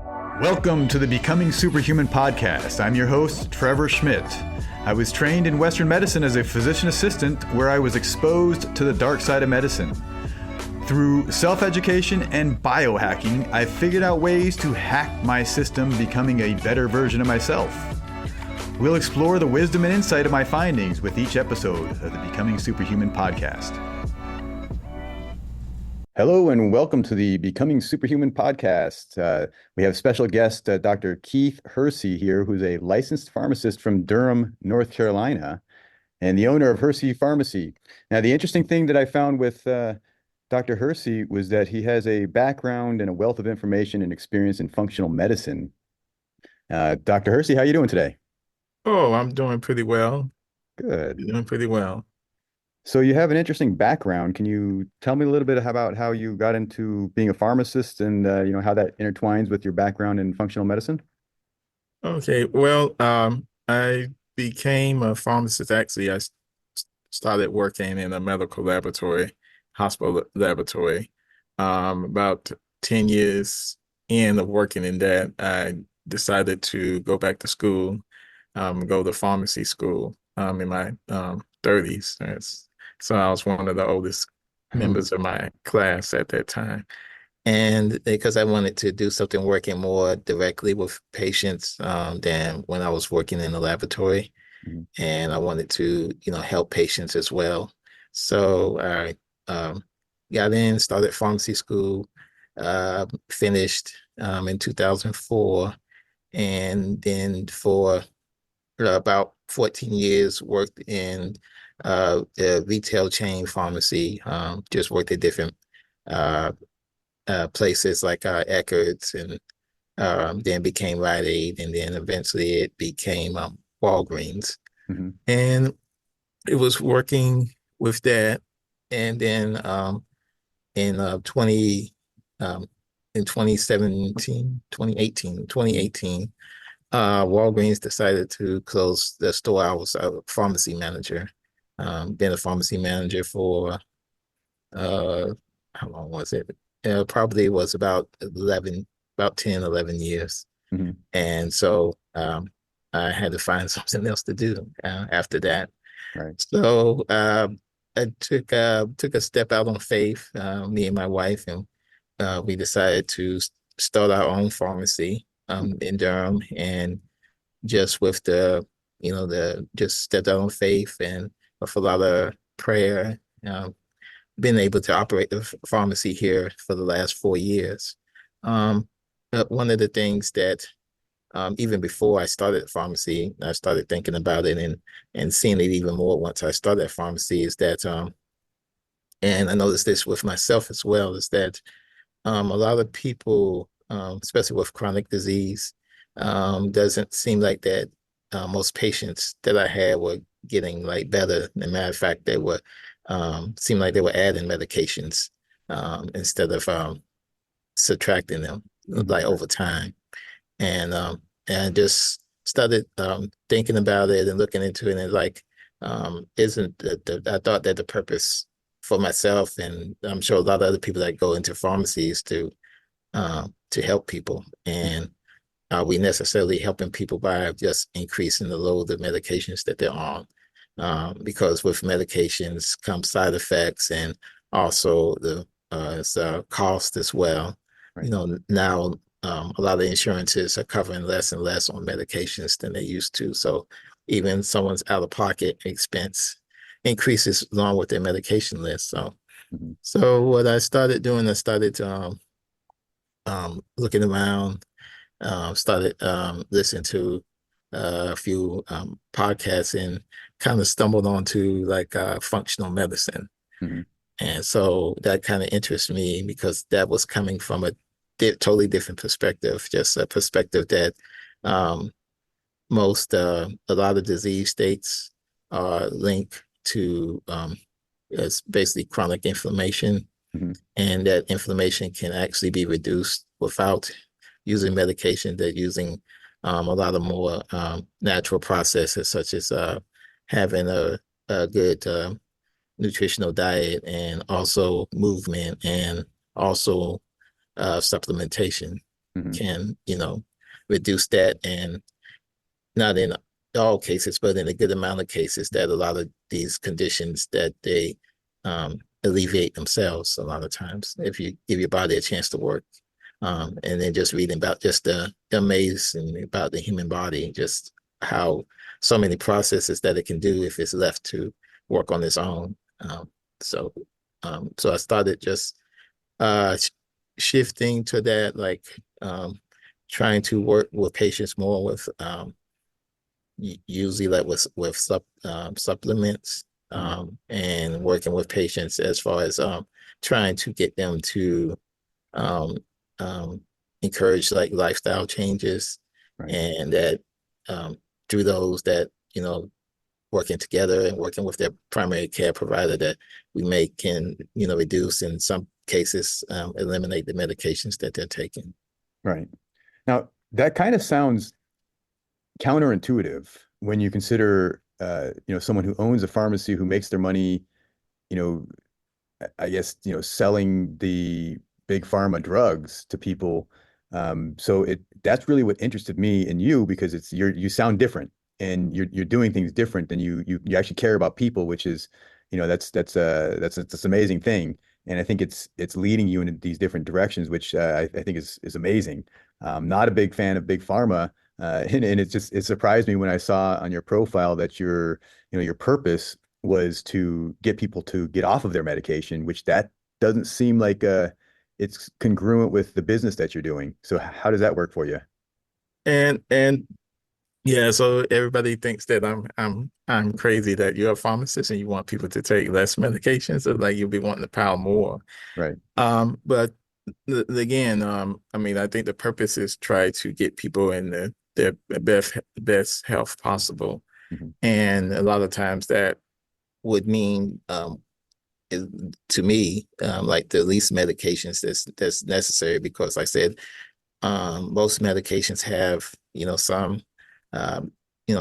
Welcome to the Becoming Superhuman podcast. I'm your host, Trevor Schmidt. I was trained in Western medicine as a physician assistant, where I was exposed to the dark side of medicine. Through self-education and biohacking, I figured out ways to hack my system, becoming a better version of myself. We'll explore the wisdom and insight of my findings with each episode of the Becoming Superhuman podcast. Hello and welcome to the Becoming Superhuman podcast. We have special guest Dr. Keith Hersey here, who's a licensed pharmacist from Durham, North Carolina, and the owner of Hersey Pharmacy. Now, the interesting thing that I found with Dr. Hersey was that he has a background and a wealth of information and experience in functional medicine. Dr. Hersey, how are you doing today? Oh, I'm doing pretty well. Good. Doing pretty well. So you have an interesting background. Can you tell me a little bit about how you got into being a pharmacist and how that intertwines with your background in functional medicine? Okay, well, I became a pharmacist. Actually, started working in a medical laboratory, hospital laboratory. About 10 years in of working in that, I decided to go back to school, go to pharmacy school in my 30s. So I was one of the oldest members of my class at that time. And because I wanted to do something working more directly with patients than when I was working in the laboratory. Mm-hmm. And I wanted to, help patients as well. So I got in, started pharmacy school, finished in 2004. And then for about 14 years worked in a retail chain pharmacy, just worked at different places like Eckerd's, and then became Rite Aid, and then eventually it became Walgreens. Mm-hmm. And it was working with that. And then in 2018, Walgreens decided to close the store. I was a pharmacy manager. Been a pharmacy manager for how long was it? Probably was about 10, 11 years. Mm-hmm. And so I had to find something else to do after that. Right. So I took a step out on faith, me and my wife, and we decided to start our own pharmacy in Durham, and just with just stepped out on faith and with a lot of prayer, been able to operate the pharmacy here for the last 4 years. One of the things that even before I started pharmacy, I started thinking about it and seeing it even more once I started pharmacy, is that, and I noticed this with myself as well, is that a lot of people, especially with chronic disease, doesn't seem like that most patients that I had were getting like better. As a matter of fact, they were seemed like they were adding medications instead of subtracting them, like over time. And just started thinking about it and looking into it, and like I thought that the purpose for myself, and I'm sure a lot of other people that go into pharmacies to help people. And are we necessarily helping people by just increasing the load of medications that they're on? Because with medications come side effects, and also it's cost as well. Right. Now a lot of insurances are covering less and less on medications than they used to. So even someone's out-of-pocket expense increases along with their medication list. So, Mm-hmm. so what I started doing, I started looking around, started listening to a few podcasts, and kind of stumbled onto like functional medicine. Mm-hmm. And so that kind of interests me, because that was coming from a totally different perspective, just a perspective that a lot of disease states are linked to it's basically chronic inflammation. Mm-hmm. And that inflammation can actually be reduced without using medication. They're using a lot of more natural processes, such as having a good nutritional diet, and also movement, and also supplementation. Hmm. can, reduce that, and not in all cases, but in a good amount of cases, that a lot of these conditions that they alleviate themselves a lot of times if you give your body a chance to work. And then just reading about just the amazing about the human body, just how so many processes that it can do if it's left to work on its own. So, so I started just sh shifting to that, like trying to work with patients more with usually like with supplements, Hmm. and working with patients as far as trying to get them to um, um, encourage like lifestyle changes, Right. and that um, through those that working together and working with their primary care provider, that we may can reduce, in some cases eliminate the medications that they're taking. Right. Now, that kind of sounds counterintuitive when you consider, someone who owns a pharmacy who makes their money, you know, I guess, selling the big pharma drugs to people. So that's really what interested me in you because you sound different and you're doing things different and you actually care about people, which is, that's an amazing thing. And I think it's leading you in these different directions, which I think is amazing. Not a big fan of big pharma. And it surprised me when I saw on your profile that your purpose was to get people to get off of their medication, which that doesn't seem like it's congruent with the business that you're doing. So how does that work for you? And yeah, so everybody thinks that I'm crazy, that you're a pharmacist and you want people to take less medication, so like you'll be wanting to pile more. Right. But again, I mean, I think the purpose is try to get people in their best health possible, Hmm. and a lot of times that would mean is- to me, like the least medications that's necessary, because like I said, most medications have, um,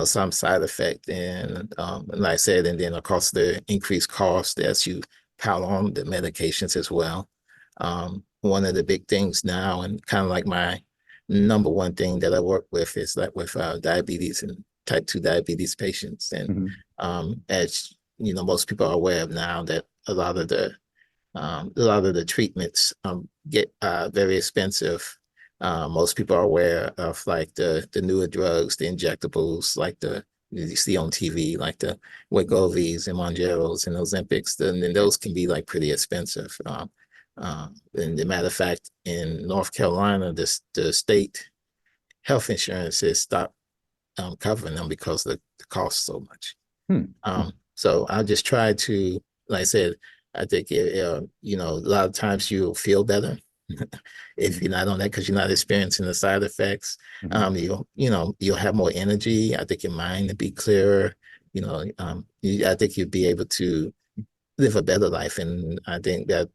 some side effect, and like I said, and then of course the increased cost as you pile on the medications as well. One of the big things now, and kind of like my number one thing that I work with, is like with diabetes and type 2 diabetes patients. And Hmm. as most people are aware of now, that a lot of the treatments get very expensive. Most people are aware of like the newer drugs, the injectables, like the you see on TV, like the Wegovy's and Mongeros and Ozempics. Then those can be like pretty expensive. And the matter of fact, in North Carolina, the state health insurance has stopped covering them because the cost so much. Hmm. So I just try to, like I said, I think a lot of times you'll feel better if you're not on that, because you're not experiencing the side effects. Hmm. You'll have more energy. I think your mind will be clearer. I think you'll be able to live a better life. And I think that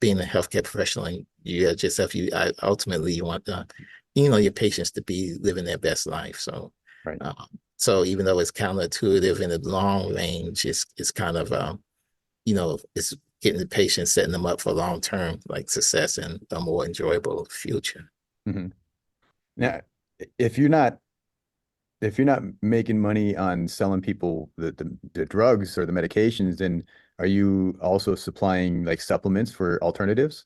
being a healthcare professional, and you as yourself, ultimately you want your patients to be living their best life. So, Right. um, so even though it's counterintuitive in the long range, it's kind of it's getting the patients, setting them up for long term like success and a more enjoyable future. Hmm. Now, if you're not if you're not making money on selling people the drugs or the medications, then are you also supplying like supplements for alternatives?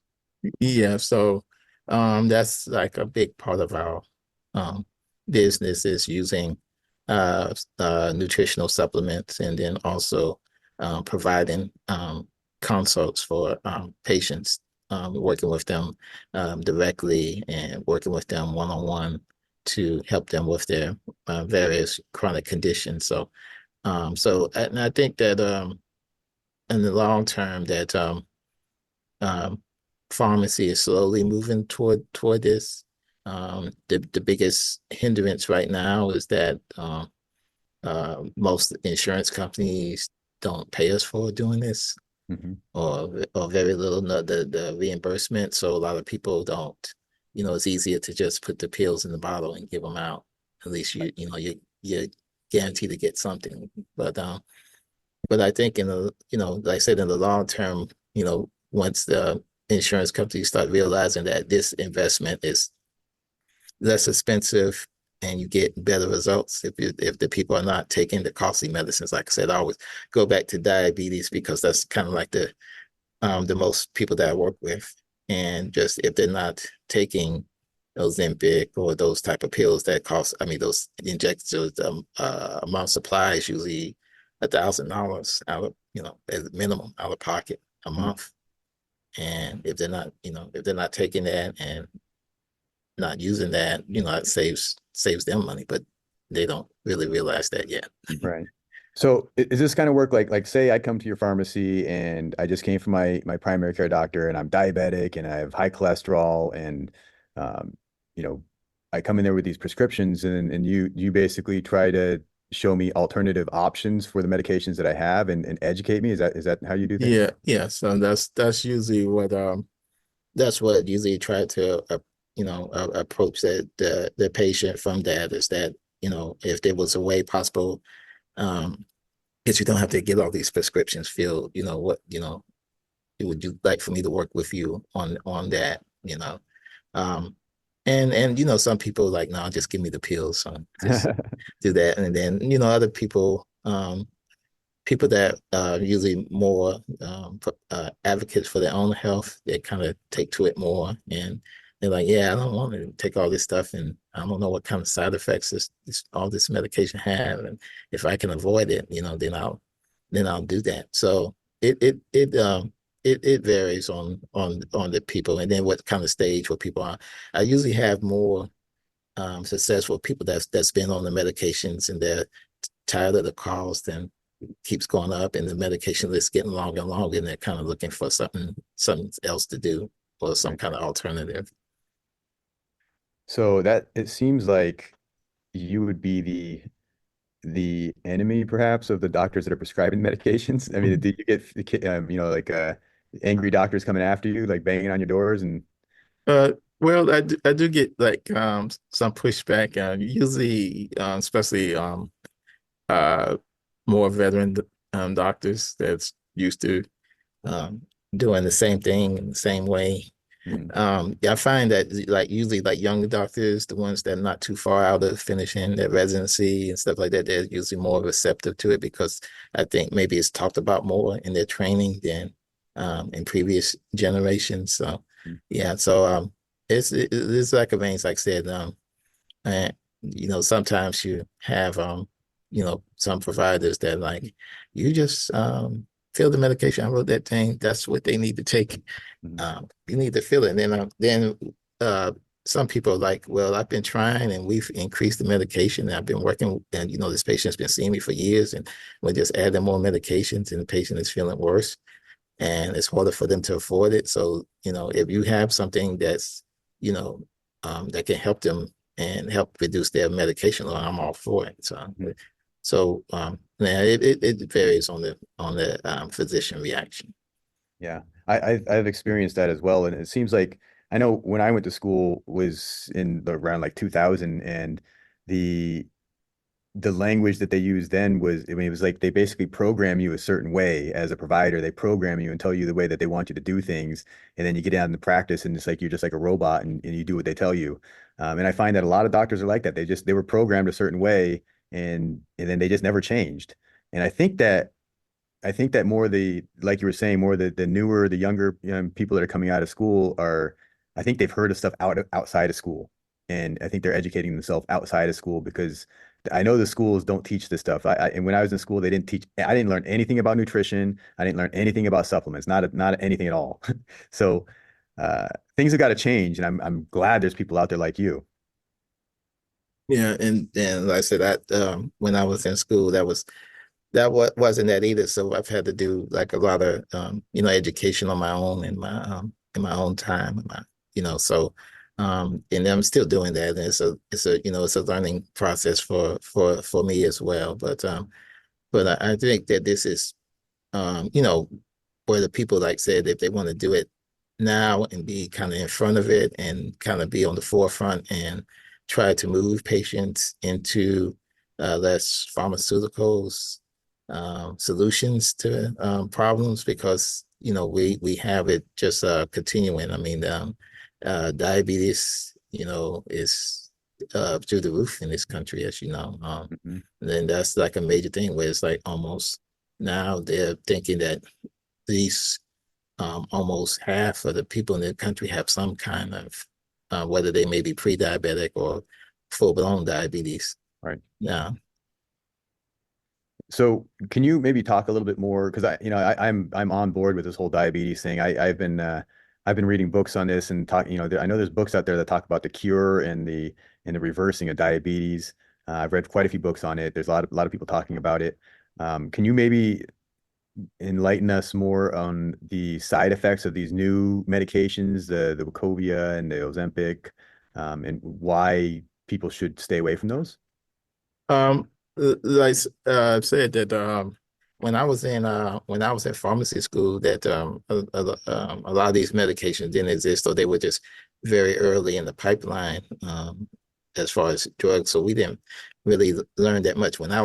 Yeah, so that's like a big part of our um business, is using nutritional supplements, and then also providing consults for patients, working with them directly, and working with them one-on-one to help them with their various chronic conditions. And I think that in the long term, that um, pharmacy is slowly moving toward this. The biggest hindrance right now is that most insurance companies don't pay us for doing this, Hmm. or very little, no, the reimbursement. So a lot of people don't. It's easier to just put the pills in the bottle and give them out. At least you're guaranteed to get something. But I think like I said, in the long term, once the insurance companies start realizing that this investment is less expensive and you get better results if the people are not taking the costly medicines. Like I said, I always go back to diabetes because that's kind of like the most people that I work with. And just if they're not taking those Ozempic or those type of pills that cost, I mean, those injections, amount of supply is usually $1,000 out of, as a minimum out of pocket a Mm. month. And if they're not, if they're not taking that and not using that, it saves them money, but they don't really realize that yet. Right. So is this kind of work like say I come to your pharmacy and I just came from my primary care doctor and I'm diabetic and I have high cholesterol and um, you know, I come in there with these prescriptions and you basically try to show me alternative options for the medications that I have and educate me. Is that how you do things? Yeah, yeah. So that's usually what that's what usually try to approach the patient from that is that if there was a way possible um if you don't have to get all these prescriptions filled, what would you like for me to work with you on that, um and some people like, no, just give me the pills, so just do that. And then other people that are usually more advocates for their own health, they kind of take to it more. And they're like, yeah, I don't want to take all this stuff. And I don't know what kind of side effects all this medication have. And if I can avoid it, then I'll do that. So it varies on the people and then what kind of stage where people are. I usually have more successful people that's been on the medications and they're tired of the cost and keeps going up and the medication list getting longer and longer and they're kind of looking for something else to do or some Right. kind of alternative. So that it seems like you would be the enemy perhaps of the doctors that are prescribing medications. I mean, do you get like angry doctors coming after you, like banging on your doors and Well, I do get like some pushback, usually especially uh more veteran doctors that's used to um doing the same thing in the same way. mm, Yeah, I find that like usually like younger doctors, the ones that are not too far out of finishing their residency and stuff like that, they're usually more receptive to it because I think maybe it's talked about more in their training than in previous generations. So mm, yeah, so it's like a veins, like I said, and sometimes you have some providers that like you just fill the medication. I wrote that thing. That's what they need to take. mm, You need to fill it. And then uh, some people are like, well, I've been trying and we've increased the medication. And I've been working, and this patient's been seeing me for years, and we just add them more medications, and the patient is feeling worse, and it's harder for them to afford it. So if you have something that's you know that can help them and help reduce their medication load, I'm all for it. So mm. yeah, it varies on the physician reaction. Yeah, I've experienced that as well, and it seems like I know when I went to school was in around like 2000, and the the language that they used then was, I mean, it was like they basically program you a certain way as a provider. They program you and tell you the way that they want you to do things, and then you get out into practice, and it's like you're just like a robot, and you do what they tell you. And I find that a lot of doctors are like that. They were programmed a certain way, and then they just never changed. And I think that more the like you were saying, more the newer, the younger people that are coming out of school are, I think they've heard of stuff outside of school, and I think they're educating themselves outside of school because I know the schools don't teach this stuff. And when I was in school, they didn't teach. I didn't learn anything about nutrition. I didn't learn anything about supplements. Not anything at all. So uh, things have got to change, and I'm glad there's people out there like you. Yeah, and like I said, that when I was in school, that wasn't that either. So I've had to do like a lot of education on my own in my own time. So and I'm still doing that. And it's a learning process for me as well. But I think that this is where the people like said if they want to do it now and be kind of in front of it and kind of be on the forefront and try to move patients into less pharmaceuticals solutions to problems because we have it just continuing. I mean, diabetes, is through the roof in this country, as you know. Hmm. And then that's like a major thing where it's like almost now they're thinking that these almost half of the people in the country have some kind of whether they may be pre-diabetic or full-blown diabetes. Right. Now, So can you maybe talk a little bit more? Because I'm on board with this whole diabetes thing. I've been reading books on this and talking. I know there's books out there that talk about the cure and the reversing of diabetes. I've read quite a few books on it. There's a lot of people talking about it. Can you maybe enlighten us more on the side effects of these new medications, the Wegovy and the Ozempic, and why people should stay away from those? um, like I said that when I was in pharmacy school, that a lot of these medications didn't exist, or they were just very early in the pipeline as far as drugs. So we didn't really learn that much when I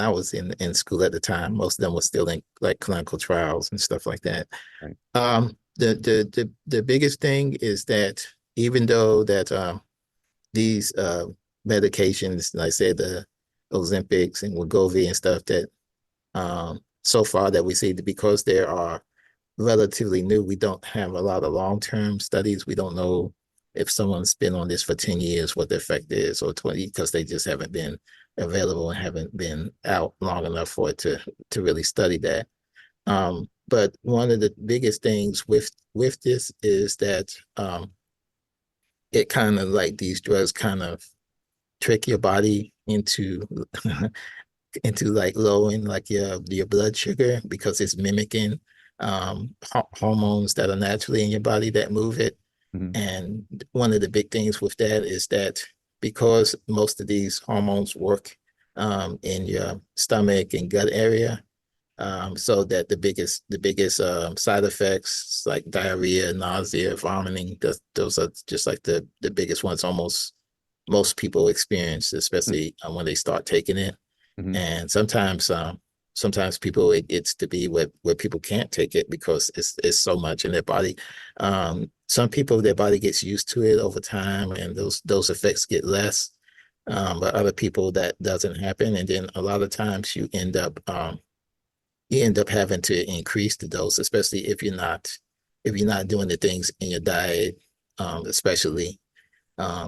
was in school at the time. Most of them were still in like clinical trials and stuff like that. Right. The biggest thing is that even though that these medications, like I said, the Ozempics and Wegovy and stuff, that so far that we see, because they are relatively new, we don't have a lot of long-term studies. We don't know if someone's been on this for 10 years, what the effect is, or 20, because they just haven't been available and haven't been out long enough for it to really study that. But one of the biggest things with this is that it kind of like these drugs kind of trick your body into into like lowering like your blood sugar, because it's mimicking hormones that are naturally in your body that move it. Hmm. And one of the big things with that is that because most of these hormones work in your stomach and gut area, so that the biggest side effects like diarrhea, nausea, vomiting, those are just like the biggest ones almost most people experience, especially when they start taking it. Hmm. And sometimes people it's to be where people can't take it because it's so much in their body. Some people their body gets used to it over time, and those effects get less. But other people that doesn't happen, and then a lot of times you end up having to increase the dose, especially if you're not doing the things in your diet, especially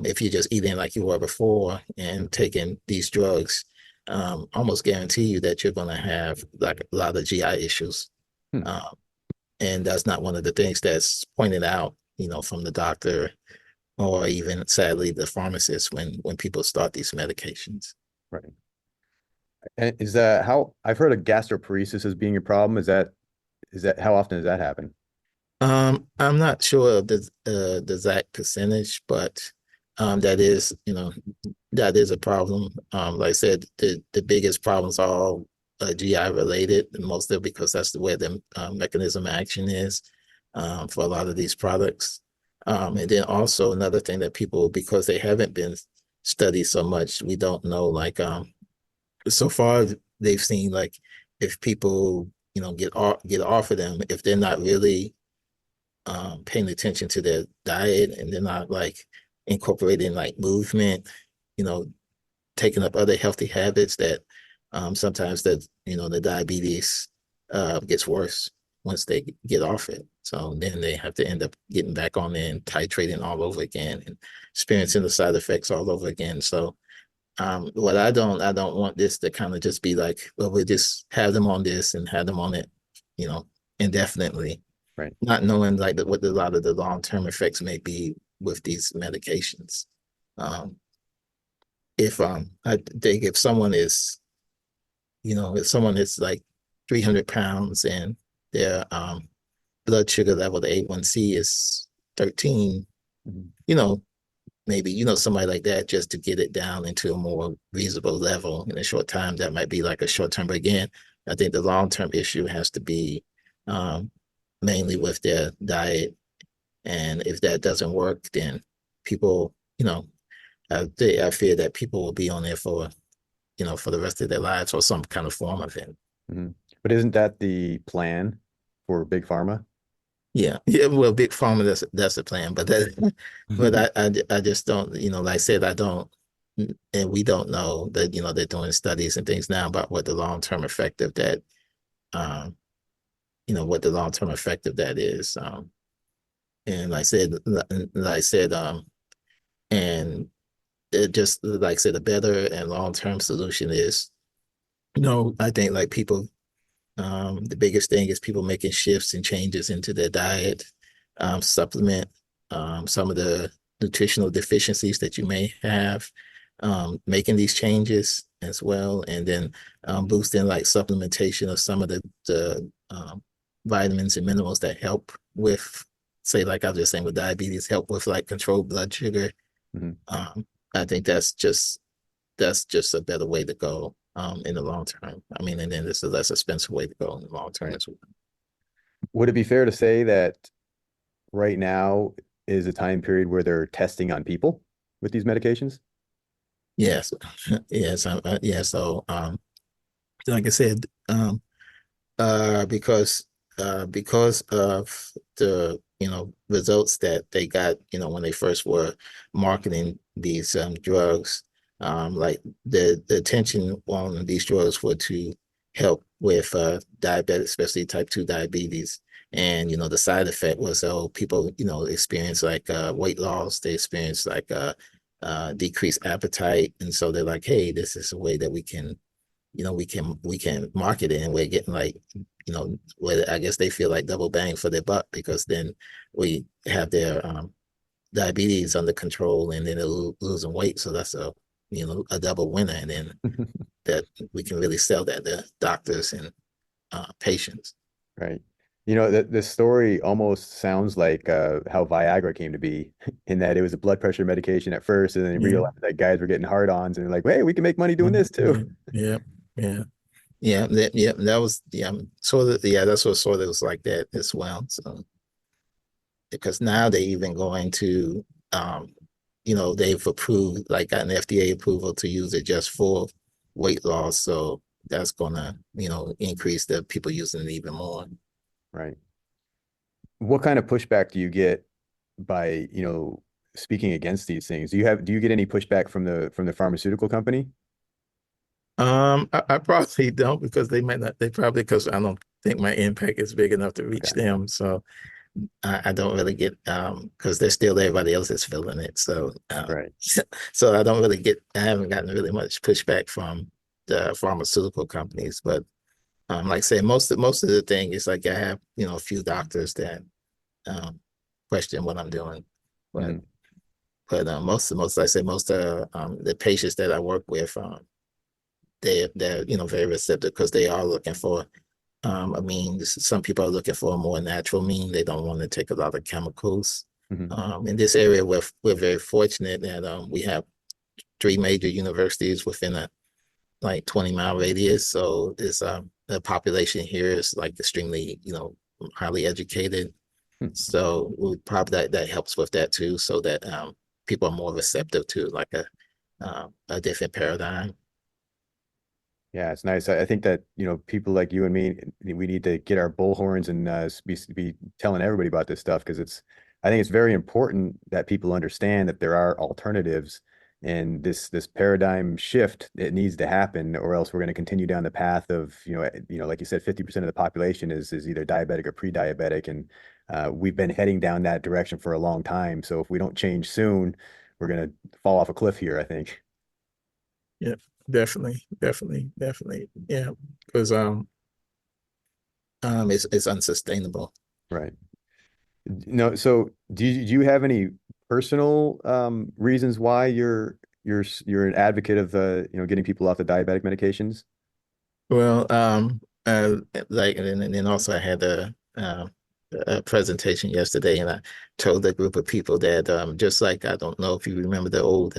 if you're just eating like you were before and taking these drugs, almost guarantee you that you're going to have like a lot of GI issues. Hmm. Um, and that's not one of the things that's pointed out, from the doctor or even sadly the pharmacist when people start these medications. Right. And is that how I've heard of gastroparesis as being a problem? Is that how often does that happen? I'm not sure of the exact percentage, but that is, that is a problem. Like I said, the biggest problems are all GI related, and mostly because that's where the mechanism of action is for a lot of these products. And then also another thing that people, because they haven't been studied so much, we don't know. Like so far, they've seen like if people, get off of them, if they're not really paying attention to their diet, and they're not like incorporating like movement, you know, taking up other healthy habits, that sometimes that the diabetes gets worse once they get off it. So then they have to end up getting back on there and titrating all over again and experiencing the side effects all over again. So what I don't want this to kind of just be like, well, we just have them on this and have them on it, you know, indefinitely, Right. not knowing like what a lot of the long-term effects may be with these medications. Um, if I think if someone is like 300 pounds and their blood sugar level, the A1C is 13, Mhm. you know, maybe, somebody like that, just to get it down into a more reasonable level in a short time, that might be like a short term. But again, I think the long-term issue has to be um, mainly with their diet. And if that doesn't work, then people, I fear that people will be on there for the rest of their lives, or some kind of form of it. Mhm. But isn't that the plan for big pharma? Yeah, yeah. Well, big pharma, that's the plan, but but I just don't, like I said, I don't. and we don't know that, they're doing studies and things now about what the long-term effect of that, um, what the long-term effect of that is. And like I said, and it just, like I said, a better and long-term solution is, I think like people, the biggest thing is people making shifts and changes into their diet, supplement some of the nutritional deficiencies that you may have, making these changes as well, and then boosting like supplementation of some of the vitamins and minerals that help with, say, like I was just saying with diabetes, help with like controlled blood sugar. Mhm. Um, I think that's just a better way to go in the long term. I mean, and then this is a less expensive way to go in the long term as well. Would it be fair to say that right now is a time period where they're testing on people with these medications? Yes, yes, yeah. So, like I said, because of the results that they got, when they first were marketing these drugs, like the attention on these drugs were to help with diabetes, especially type 2 diabetes. And the side effect was, oh, people experience like weight loss, they experience like decreased appetite, and so they're like, hey, this is a way that we can market it, and we're getting like, where I guess they feel like double bang for their buck, because then we have their diabetes under control, and then they're losing weight. So that's a double winner. And then that we can really sell that to doctors and patients. Right. The story almost sounds like how Viagra came to be, in that it was a blood pressure medication at first, and then they Yeah. realized that guys were getting hard-ons, and they're like, hey, we can make money doing Mhm. this too. Yeah. Yeah. That was, that's what sort of was like that as well. So because now they even going to, they've approved, like got an FDA approval to use it just for weight loss. So that's gonna, increase the people using it even more. Right. What kind of pushback do you get by, speaking against these things? Do you get any pushback from the pharmaceutical company? I probably don't, because they might not, they probably, because I don't think my impact is big enough to reach Okay. them. So I don't really get, because they're still everybody else is feeling it. So Right. so I haven't gotten really much pushback from the pharmaceutical companies. But like I said, most of the thing is like I have, a few doctors that um question what I'm doing. But Mhm. most like I say, most of the patients that I work with, they're very receptive, because they are looking for, I mean, some people are looking for a more natural mean. They don't want to take a lot of chemicals. Mhm. In this area, we're very fortunate that we have three major universities within a like 20-mile radius. So it's the population here is like extremely, highly educated. Hmm. So we probably that helps with that too, so that people are more receptive to like a different paradigm. Yeah, it's nice. I think that, people like you and me, we need to get our bullhorns and be telling everybody about this stuff, because I think it's very important that people understand that there are alternatives, and this paradigm shift, it needs to happen, or else we're going to continue down the path of, like you said, 50% of the population is either diabetic or pre-diabetic, and we've been heading down that direction for a long time. So if we don't change soon, we're going to fall off a cliff here, I think. Yeah, definitely, definitely, definitely. Yeah, because it's unsustainable. Right. No, so do you have any personal reasons why you're an advocate of getting people off the diabetic medications? Well, like, and then also I had a presentation yesterday, and I told a group of people that just like, I don't know if you remember the old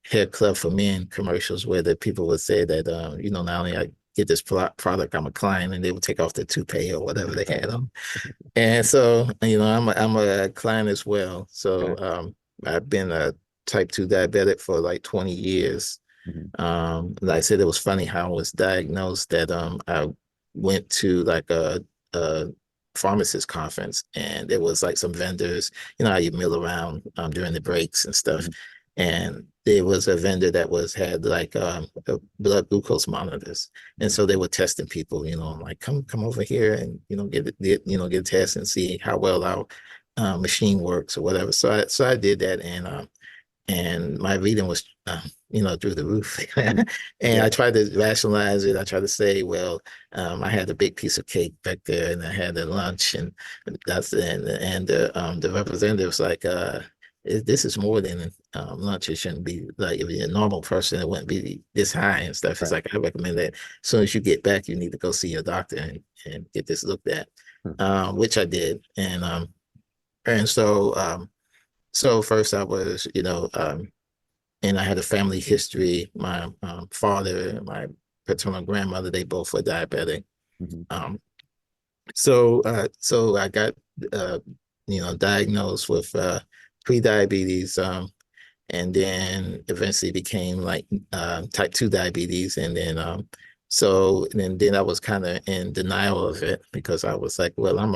hair club for men commercials, where the people would say that not only I get this product, I'm a client, and they would take off the toupee or whatever they had on. And so, I'm a client as well. So Okay. I've been a type 2 diabetic for like 20 years. Mhm. Like I said, it was funny how I was diagnosed, that I went to like a pharmacist conference, and there was like some vendors, how you mill around during the breaks and stuff. Mhm. and there was a vendor that had like blood glucose monitors, and so they were testing people. I'm like, come over here and get a test and see how well our machine works or whatever. So I did that, and my reading was through the roof. And Yeah. I tried to rationalize it. I tried to say, well, I had a big piece of cake back there, and I had a lunch, and the representative was like, this is more than lunch. It shouldn't be like, if you're a normal person, it wouldn't be this high and stuff. It's Right. like, I recommend that as soon as you get back, you need to go see your doctor and get this looked at, Hmm. which I did. And so first I was, and I had a family history. My father and my paternal grandmother, they both were diabetic. Hmm. Um, so I got, uh, diagnosed with pre-diabetes, and then eventually became like type 2 diabetes. And then I was kind of in denial of it, because I was like, well, I'm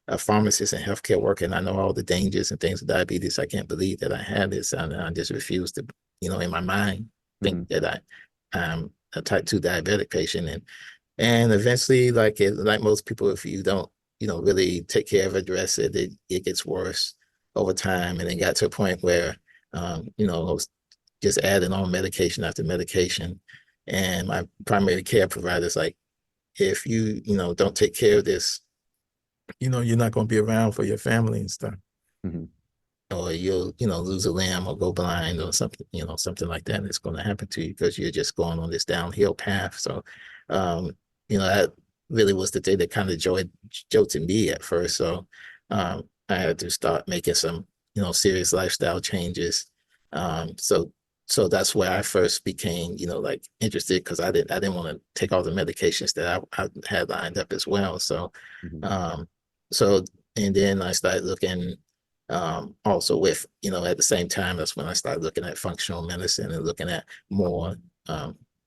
a pharmacist and healthcare worker, and I know all the dangers and things of diabetes. I can't believe that I had this, and I just refused to, in my mind, think Hmm. that I'm a type 2 diabetic patient. And eventually, like most people, if you don't, really take care of, address it, it gets worse over time. And it got to a point where, I was just adding on medication after medication. And my primary care provider is like, if you don't take care of this, you're not going to be around for your family and stuff, Hmm. or you'll, lose a limb or go blind or something, something like that is going to happen to you, because you're just going on this downhill path. So, um, that really was the thing that kind of jolted me at first. So, I had to start making some, serious lifestyle changes. So that's where I first became, like, interested, because I didn't want to take all the medications that I had lined up as well. Hmm. Um, so, and then I started looking, also with, at the same time, that's when I started looking at functional medicine and looking at more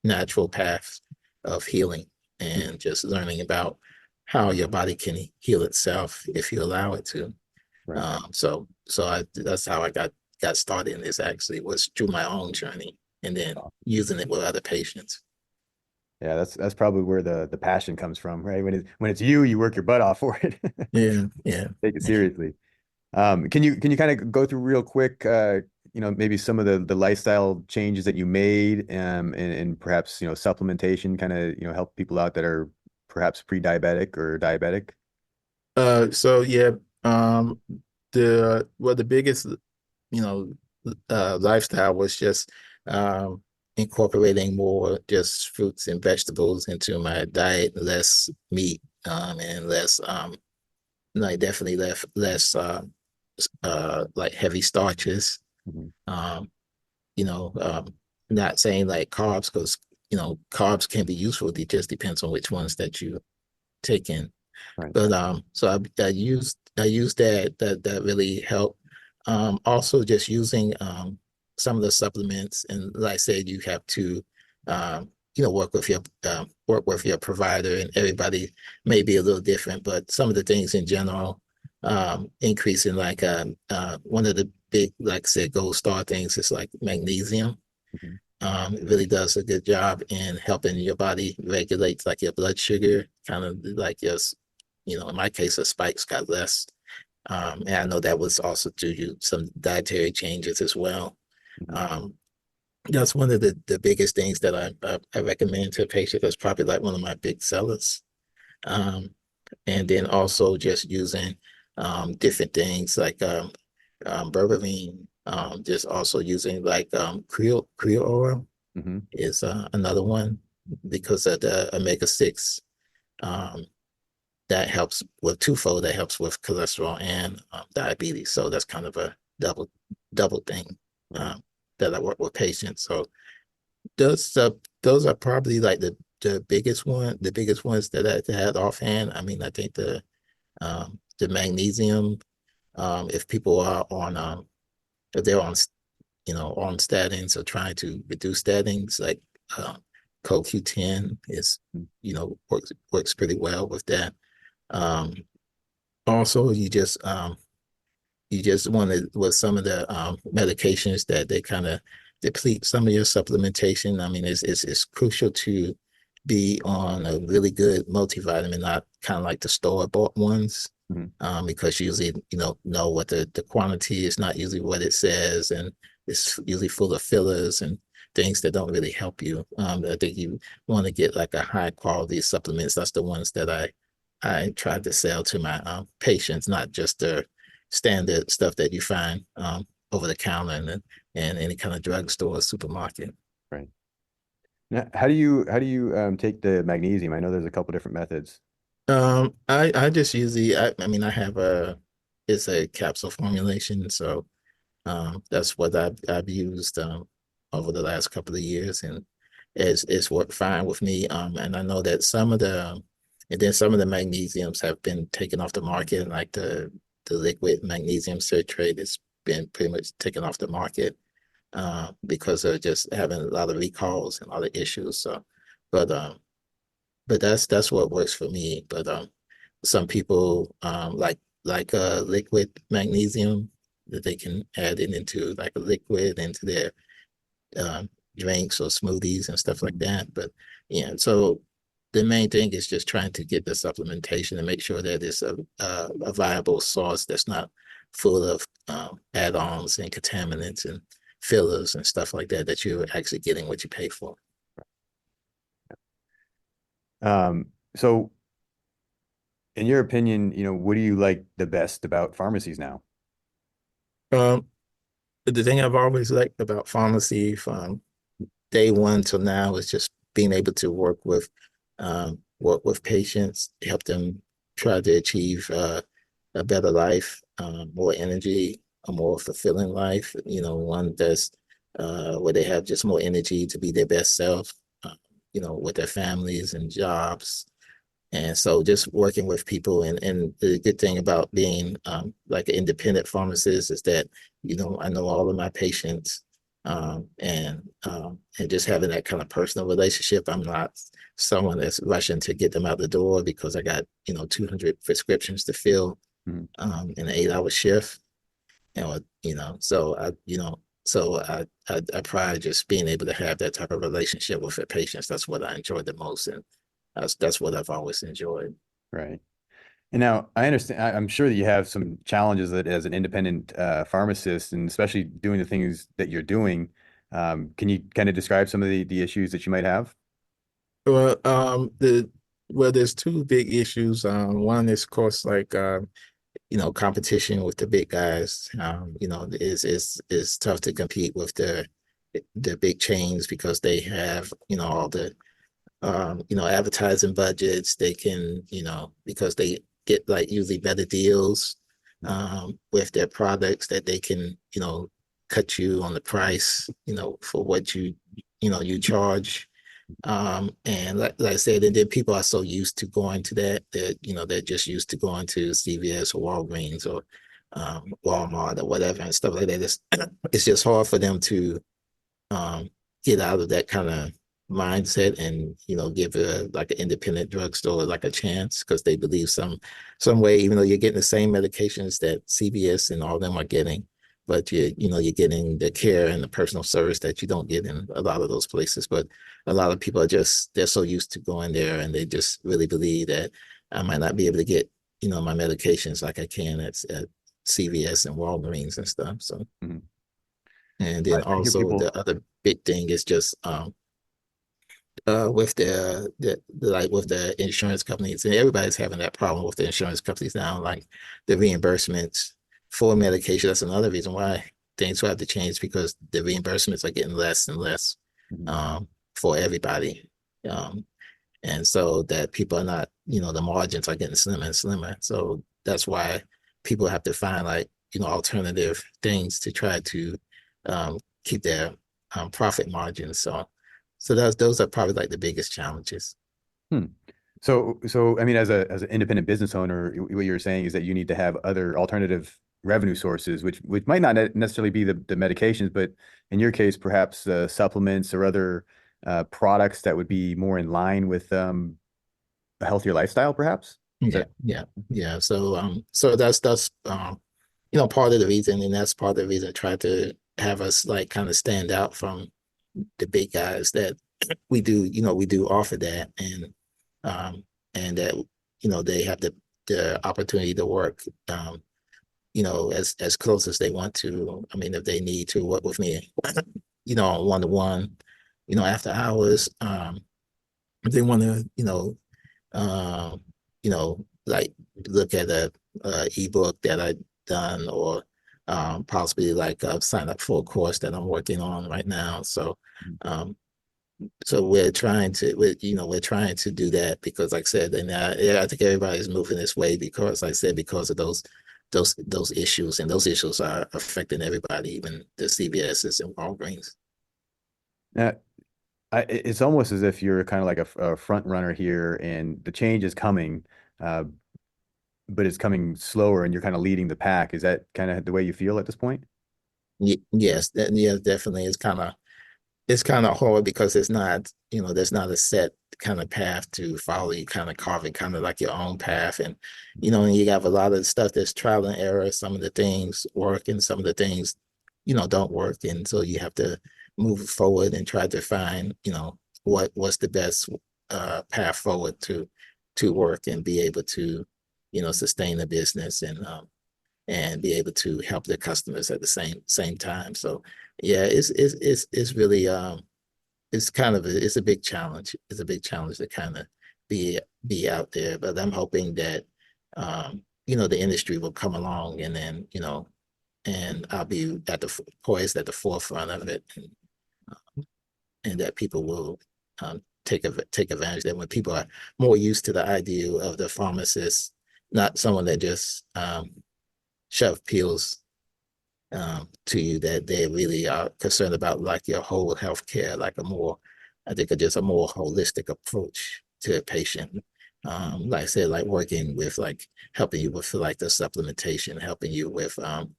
natural paths of healing, and just learning about how your body can heal itself if you allow it to. Right. That's how I got started in this, actually, was through my own journey, and then using it with other patients. Yeah, that's probably where the passion comes from, right? When it's you, you work your butt off for it. Yeah, yeah, Take it yeah. seriously. Can you kind of go through real quick, maybe some of the lifestyle changes that you made, and perhaps, supplementation, kind of, help people out that are perhaps pre-diabetic or diabetic? So yeah, um, the biggest, lifestyle was just um, incorporating more just fruits and vegetables into my diet, less meat, and less, like, definitely less like heavy starches. Hmm. Um, you know, um, Not saying like carbs, because carbs can be useful. It just depends on which ones that you take in. Right. But I used that really helped. Also, just using some of the supplements, and like I said, you have to work with your provider, and everybody may be a little different, but some of the things in general, increasing, like, one of the big, like I said, gold star things is like magnesium. Hmm. It really does a good job in helping your body regulate, like, your blood sugar, kind of like in my case, the spikes got less. And I know that was also due to some dietary changes as well. Hmm. Um, that's one of the biggest things that I recommend to a patient. That's probably like one of my big sellers. Um, and then also just using different things like berberine, just also using like Creole oil Hmm. is another one, because of the omega-6, um, that helps with twofold. That helps with cholesterol and diabetes. So that's kind of a double thing, Right. um, that I work with patients. So those are probably like the biggest ones that I had offhand. I mean, I think the magnesium, if people are on if they're on statins or trying to reduce statins, like, um, CoQ10 is, works pretty well with that. Um, Also, you just you just want to with some of the medications that they kind of deplete some of your supplementation. I mean, it's crucial to be on a really good multivitamin, not kind of like the store-bought ones, Mhm. because usually know what the quantity is not usually what it says, and it's usually full of fillers and things that don't really help you. I think you want to get like a high quality supplements. That's the ones that I try to sell to my patients, not just the standard stuff that you find over the counter and any kind of drugstore or supermarket. Right. Now, how do you take the magnesium? I know there's a couple different methods. I just usually I mean I have it's a capsule formulation, so that's what I've used over the last couple of years, and it's worked fine with me. And I know that and then some of the magnesiums have been taken off the market, like the liquid magnesium citrate has been pretty much taken off the market because of just having a lot of recalls and a lot of issues. So, but that's what works for me. But some people like liquid magnesium that they can add it into like a liquid into their um, drinks or smoothies and stuff like that. But yeah, so the main thing is just trying to get the supplementation and make sure that it's a viable source that's not full of add-ons and contaminants and fillers and stuff like that, that you're actually getting what you pay for. So in your opinion, what do you like the best about pharmacies now? Um, the thing I've always liked about pharmacy from day one till now is just being able to work with patients, help them try to achieve a better life, more energy, a more fulfilling life. One that's where they have just more energy to be their best self. Uh, with their families and jobs. And so just working with people, and the good thing about being like an independent pharmacist is that, I know all of my patients, and just having that kind of personal relationship. I'm not someone that's rushing to get them out the door because I got, 200 prescriptions to fill Mhm. in an 8-hour shift. And, so I pride just being able to have that type of relationship with the patients. That's what I enjoy the most. And that's what I've always enjoyed. Right. And now I understand, I'm sure that you have some challenges that as an independent pharmacist, and especially doing the things that you're doing. Can you kind of describe some of the issues that you might have? Well, there's two big issues. One is, of course, like competition with the big guys. Is tough to compete with the big chains because they have, all the advertising budgets. They can, because they get like usually better deals with their products, that they can, cut you on the price, for what you charge. And like I said, and then people are so used to going to that they're just used to going to CVS or Walgreens or Walmart or whatever and stuff like that. It's just hard for them to um, get out of that kind of mindset and give like an independent drugstore like a chance, because they believe some way, even though you're getting the same medications that CVS and all of them are getting, but you're getting the care and the personal service that you don't get in a lot of those places. But a lot of people they're so used to going there, and they just really believe that I might not be able to get my medications like I can at CVS and Walgreens and stuff. So, Mhm. and then I hear also people. the other big thing is just with like with the insurance companies, and everybody's having that problem with the insurance companies now, like the reimbursements for medication. That's another reason why things will have to change, because the reimbursements are getting less and less Mhm. um, for everybody. Um, and so that people are not, the margins are getting slimmer and slimmer. So that's why people have to find like, alternative things to try to keep their profit margins. So those are probably like the biggest challenges. Hmm. So I mean, as an independent business owner, what you're saying is that you need to have other alternative revenue sources, which might not necessarily be the medications, but in your case, perhaps supplements or other products that would be more in line with a healthier lifestyle, perhaps. Is Yeah, that yeah, yeah. So that's part of the reason, and that's part of the reason I tried to have us like kind of stand out from the big guys that we do offer that, um, and that they have the opportunity to work, as close as they want to. I mean, if they need to work with me, on one-to-one, after hours, if they want to, um, like look at a ebook that I've done, or possibly like sign up for a course that I'm working on right now. Um, so we're trying to do that because, like I said, and yeah, I think everybody's moving this way because, like I said, because of those issues, and those issues are affecting everybody, even the CVS's and Walgreens. Uh, it's almost as if you're kind of like a front runner here, and the change is coming, uh, but it's coming slower, and you're kind of leading the pack. Is that kind of the way you feel at this point? Yes, yeah, definitely. It's kind of hard because there's not a set kind of path to follow. You kind of carving kind of like your own path, and you have a lot of stuff that's trial and error. Some of the things work, and some of the things don't work, and so you have to move forward and try to find what's the best path forward to work and be able to sustain the business, and be able to help their customers at the same time. So yeah, it's really it's a big challenge. It's a big challenge to kind of be out there. But I'm hoping that the industry will come along, and then and I'll be poised at the forefront of it, and that people will take advantage of that when people are more used to the idea of the pharmacist, not someone that just shove pills to you, that they really are concerned about like your whole healthcare, like I think, just a more holistic approach to a patient. Like I said, like working with like helping you with like the supplementation, helping you with some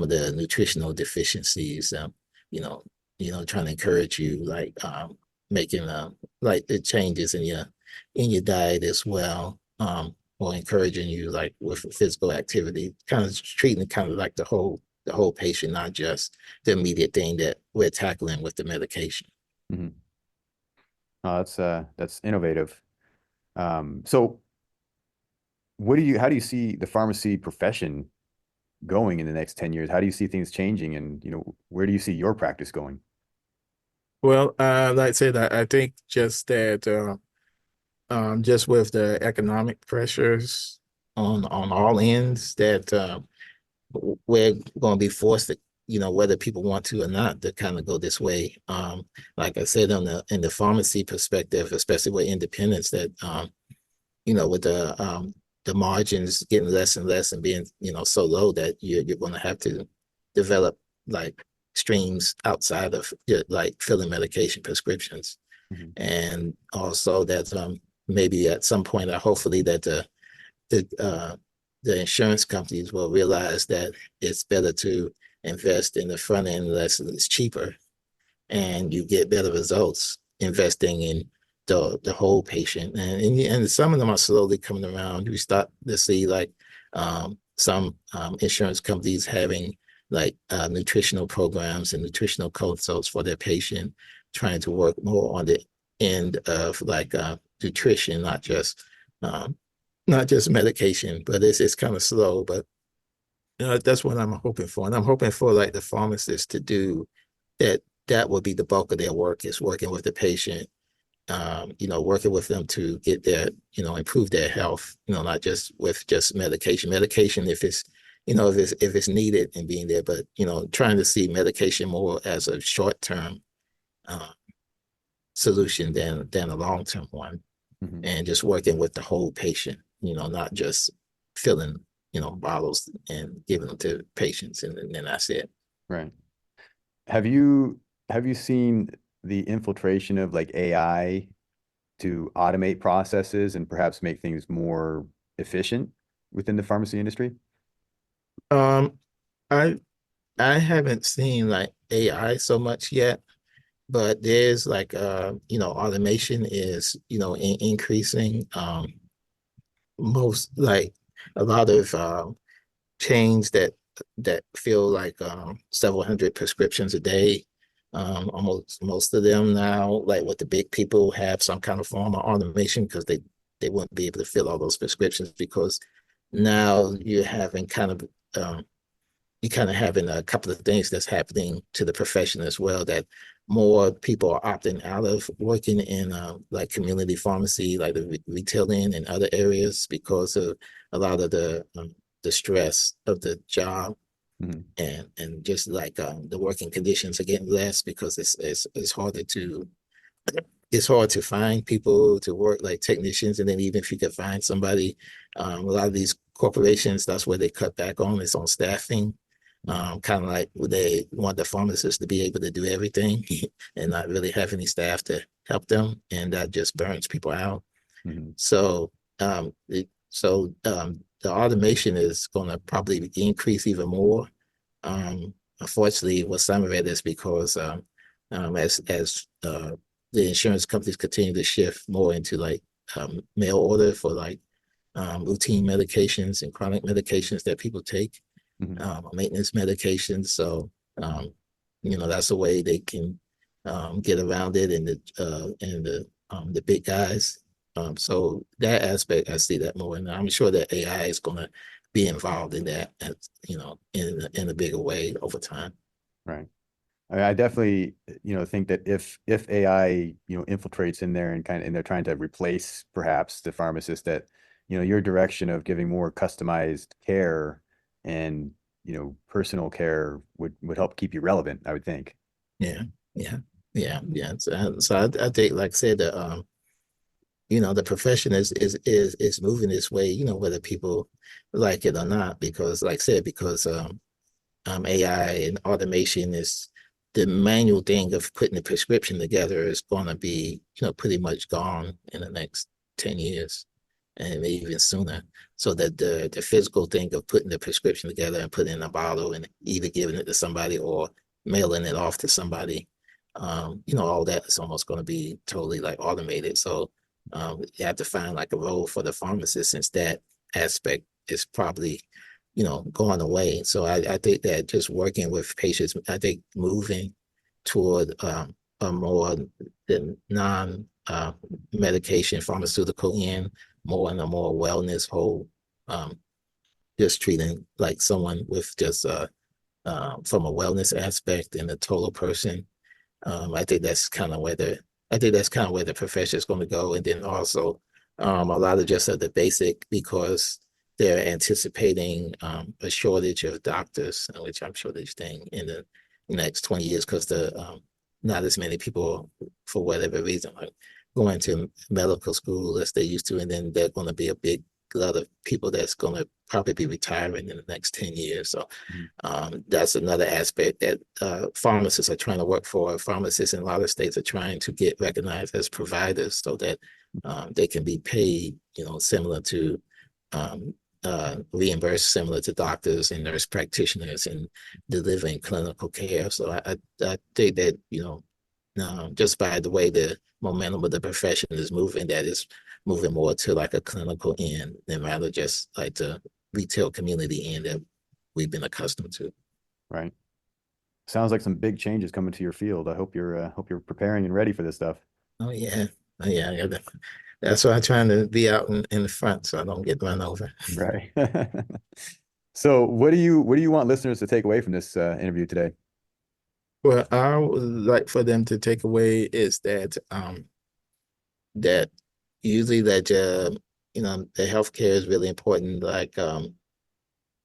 of the nutritional deficiencies, trying to encourage you like making like the changes in your diet as well. Or encouraging you like with physical activity, kind of treating it kind of like the whole patient, not just the immediate thing that we're tackling with the medication. Hmm. Oh, that's innovative. So how do you see the pharmacy profession going in the next 10 years? How do you see things changing, and where do you see your practice going? Well, like I said, I think just that just with the economic pressures on all ends, that we're going to be forced to, whether people want to or not, to kind of go this way. Like I said, in the pharmacy perspective, especially with independence, that with the margins getting less and less and being so low, that you're going to have to develop like streams outside of like filling medication prescriptions, Hmm. and also that maybe at some point, hopefully that the the insurance companies will realize that it's better to invest in the front end unless it's cheaper, and you get better results investing in the whole patient. And some of them are slowly coming around. We start to see like some insurance companies having like nutritional programs and nutritional consults for their patient, trying to work more on the end of like nutrition, um, not just medication. But it's kind of slow. But that's what I'm hoping for, and I'm hoping for like the pharmacist to do that. That will be the bulk of their work, is working with the patient, working with them to get their, improve their health, not just with just medication. Medication, if it's, if it's needed and being there, but trying to see medication more as a short-term uh, solution than a long-term one, Hmm. and just working with the whole patient, not just filling, bottles and giving them to patients, and then that's it. Right. Have you seen the infiltration of like AI to automate processes and perhaps make things more efficient within the pharmacy industry? Um, I I haven't seen like AI so much yet, but there's like automation is increasing. Most like a lot of chains that fill like several hundred prescriptions a day. Almost most of them now, like with the big people, have some kind of form of automation because they wouldn't be able to fill all those prescriptions because now um, you're kind of having a couple of things that's happening to the profession as well, that more people are opting out of working in like community pharmacy, like the retailing and other areas because of a lot of the stress of the job Mhm. and just like the working conditions are getting less because it's harder to it's hard to find people to work like technicians. And then even if you could find somebody, a lot of these corporations, that's where they cut back on is on staffing. Kind of like they want the pharmacists to be able to do everything and not really have any staff to help them. And that just burns people out. Mhm. So, the automation is going to probably increase even more. Unfortunately, what some of it is because as the insurance companies continue to shift more into like mail order for like routine medications and chronic medications that people take, Mhm. maintenance medications. So, um, that's a way they can get around it, and the big guys. So that aspect, I see that more, and I'm sure that AI is going to be involved in that, as, in a bigger way over time. Right. I mean, I definitely, think that if AI, infiltrates in there and they're trying to replace perhaps the pharmacist, that, your direction of giving more customized care and, personal care would help keep you relevant, I would think. Yeah, yeah, yeah. So I think, like I said, the profession is moving this way, whether people like it or not, because like I said, because AI and automation is the manual thing of putting the prescription together is going to be, pretty much gone in the next 10 years and maybe even sooner. So that the physical thing of putting the prescription together and putting it in a bottle and either giving it to somebody or mailing it off to somebody, all that is almost going to be totally like automated. So you have to find like a role for the pharmacist since that aspect is probably going away. So I think that just working with patients, I think moving toward a more non medication pharmaceutical end, more in a more wellness whole, um, just treating like someone with just from a wellness aspect and a total person. I think that's kind of where the profession is going to go. And then also a lot of just of the basic because they're anticipating a shortage of doctors, which I'm sure they're staying in the next 20 years because the not as many people for whatever reason like going to medical school as they used to, and then they're going to be a big lot of people that's going to probably be retiring in the next 10 years. So Mhm. that's another aspect that pharmacists are trying to work for. Pharmacists in a lot of states are trying to get recognized as providers so that they can be paid, similar to um, reimbursed similar to doctors and nurse practitioners in delivering clinical care. So I think that, just by the way the momentum of the profession is moving, that is moving more to like a clinical end than rather just like the retail community end that we've been accustomed to. Right. Sounds like some big changes coming to your field. I hope you're preparing and ready for this stuff. Oh yeah. Oh yeah. That's why I'm trying to be out in the front so I don't get run over. Right. So what do you want listeners to take away from this interview today? What I would like for them to take away is that usually that the healthcare is really important. Like for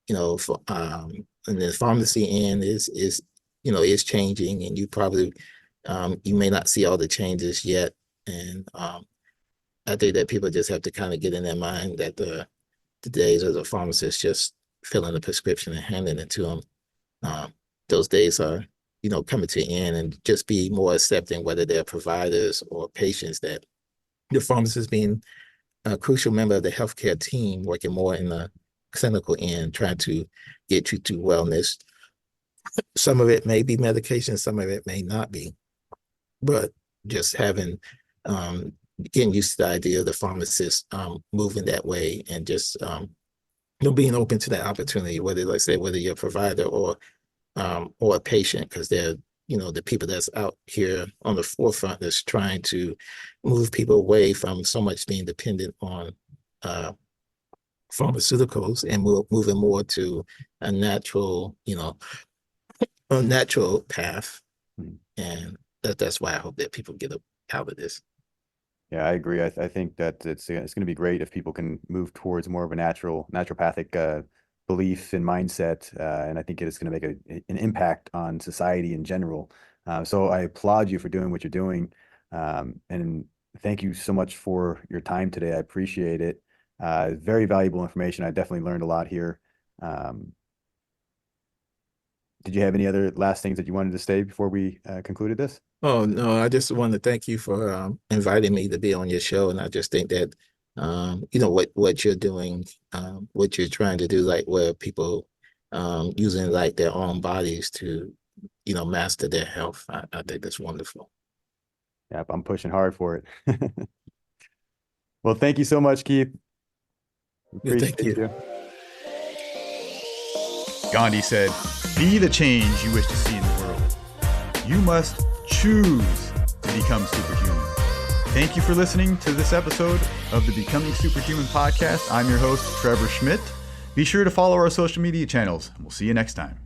and the pharmacy end is changing, and you may not see all the changes yet. And I think that people just have to kind of get in their mind that the days of the pharmacist just filling the prescription and handing it to them, um, those days are coming to an end, and just be more accepting whether they're providers or patients, that the pharmacist being a crucial member of the healthcare team, working more in the clinical end, trying to get you to wellness. Some of it may be medication, some of it may not be, but just um, getting used to the idea of the pharmacist moving that way, and just being open to that opportunity, whether, like I say, whether you're a provider or a patient, because they're, the people that's out here on the forefront that's trying to move people away from so much being dependent on uh, pharmaceuticals and moving more to a natural, a natural path. Mhm. And that's why I hope that people get out of this. Yeah, I agree. I think that it's going to be great if people can move towards more of a naturopathic belief and mindset, and I think it is going to make an impact on society in general. So I applaud you for doing what you're doing, and thank you so much for your time today. I appreciate it. Very valuable information. I definitely learned a lot here. Um, did you have any other last things that you wanted to say before we concluded this? Oh, no, I just want to thank you for inviting me to be on your show. And I just think that, what you're doing, what you're trying to do, like where people using like their own bodies to, master their health. I think that's wonderful. Yep, I'm pushing hard for it. Well, thank you so much, Keith. Yeah, thank Appreciate you. you. Gandhi said, "Be the change you wish to see in the world. You must choose to become superhuman." Thank you for listening to this episode of the Becoming Superhuman podcast. I'm your host, Trevor Schmidt. Be sure to follow our social media channels, and we'll see you next time.